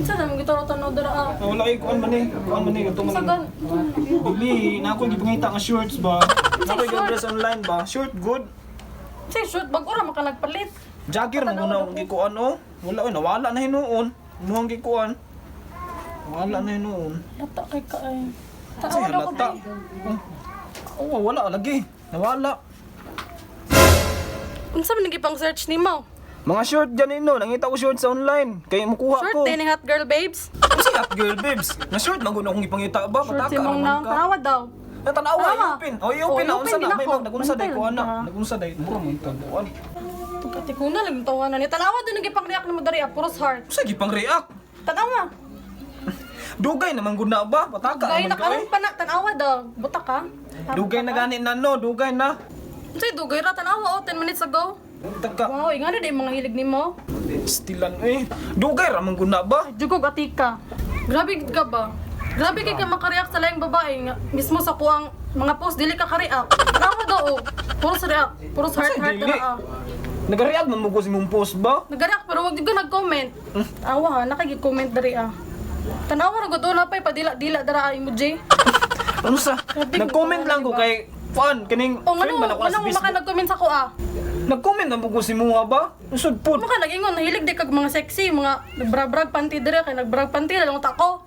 Isa naman kita tanaw dara. Wala kay kuan man eh. Kuan man eh ito man. Sagan. Bili na ako gipangita nga shorts ba. Ako i-dress online ba. Short good. Say shoot bag ora maka nagpalit. Jagger mo na akong gikuan oh. Wala oy nawala na hinuon. Muhang gikuan. Wala na hinuon. Lata kay ka ay. Kasi halata. Oh, wala lagi. Nawala. Unsa man nagipang search nimo? Mga short dyan ino, nangita ko short sa online. Kaya makuha ko. Short din hot girl babes. Kasi hot girl babes. Na short maguna akong ipangita ba? Short Pataka si mong naman ka. tanawa daw. Natanawa, Tama. i-open. O, i-open na. Oh, Unsa i-open na? din May ako. nagunsa day ko ana. Ah. Nagunsa day. Mura mo itabuan. Pagkati ko na lang tawanan ni tanawa din nagipang react nimo dari puros heart. Sige pang react. Tanawa. Dugay naman guna ba? Pataka Gay naman na ka karon pa na tanawa daw. Buta ka. Dugay na gani na no, dugay na. Say dugay ra tanawa 10 minutes ago. Taka. Wow, ingano day mga hilig nimo. Stilan eh. Dugay ra man guna ba? Jugog atika. Grabe ka ba? Grabe kay ka makareact sa laing babae nga mismo sa kuang mga post dili ka ka-react. Tanawa daw oh. Puros react. Puros heart Kasi heart dili. na. Nag-react man mo ko sa imong post ba? Nag-react pero wag ka nag-comment. Awa ha, nakigi-comment dari ah. Tanawa ra gud na pay padila-dila dara emoji. Ano sa? Nag-comment lang ko kay fan kaning O friend man ngano, ako sa ngano maka Facebook. nag-comment sa kuha? Nag-comment na mo ko si Muha ba? Usod po. Maka nag-ingon nahilig di kag mga sexy, mga nagbrag-brag panty diri kay nagbrag panty lang tako.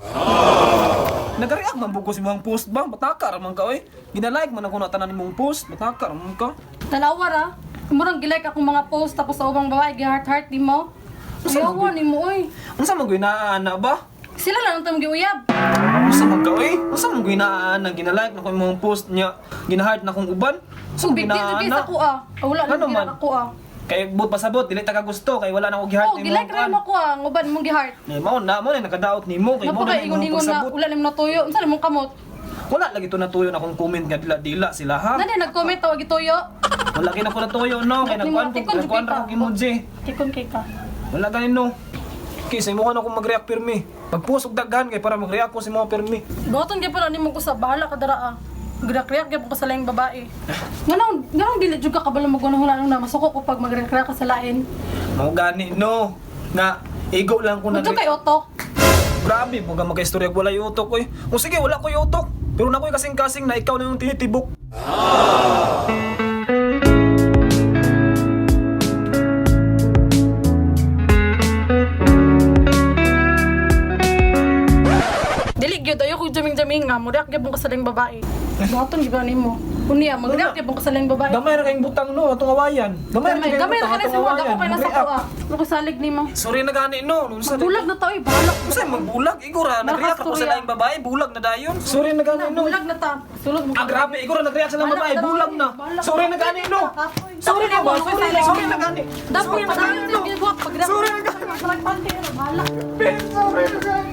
Nag-react man ko si Muhang post ba? Mataka raman ka oy. Gina-like man ako na tanan nimong post. Mataka raman ka. Tanawa ra. Murang gilike akong mga post tapos sa ubang babae gi-heart nimo. Ayawa nimo oy. Unsa man gyud naa ba? Sila lang tong giuyab. Unsa man ka oy? Unsa man gyud naa gina-like na ko imong post niya. Gina-heart na kong uban. So big deal gyud sa kuha. Wala Ano na man? gina ako ah. Kay but pasabot dili ta ka gusto kay wala na ko gi-heart Oh, gilike ra mo kuha, nguban mong gi-heart. Mao na nakadaot nimo kay mo na Napaka imong ingon-ingon na pagsabot. wala nimo natuyo. Unsa nimong kamot? Wala lagi to natuyo na akong comment nga dila sila ha. Nani nag-comment tawag gituyo. Wala kay na ko natuyo no kay nagkuan ra ko emoji. Kikon kay ka. Wala ganin no. Okay, sa imo ako mag-react pirmi. Pag-post og daghan kay para mag-react ko sa mga pirmi. Buhaton gyud pala nimo ko sa bahala ka dara ah. Grak-react gyud ko sa laing babae. Ganong dili jud ka kabalo magunahon na masuko ko pag mag-react ka sa lain. Mao gani no. Na ego lang ko na. Unsa kay otok? Grabe, buga magka-istorya wala yung utok ko. O sige, wala ko yung utok. Pero na ko'y kasing-kasing na ikaw na yung tinitibok. Dili gyud ayo ko jaming-jaming nga mo react gyud ko sa laing babae. Buhaton gyud nimo. Kunya mag-react gyud ko sa laing babae. Gamay ra kayong butang no, atong awayan. Gamay ra kana sa mo dako kay nasa Mag-react. kuha. Ano ko salig nimo? Sorry na gani no. Unsa Bulag na tayo, bahala. Unsa magbulag? Igura, nag-react ako sa Nakastorya. laing babae, bulag na dayon. Sorry na gani no. Bulag na ta. Sulod mo. Ah, grabe, igura nag-react sa laing babae, bulag na. Sorry na gani no. Sorry na ba? Sorry na gani. Dapat pa tayo sa gibuhat pag Sorry na gani. panty bahala. Sorry na gani.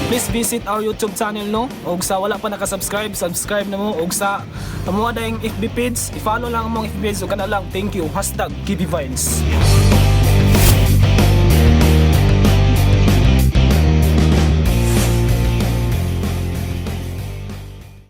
Please visit our YouTube channel no. Og sa wala pa naka-subscribe, subscribe na mo. Og sa amo da yung FB page, i-follow lang ang mong FB page so kana lang. Thank you. #KibiVines.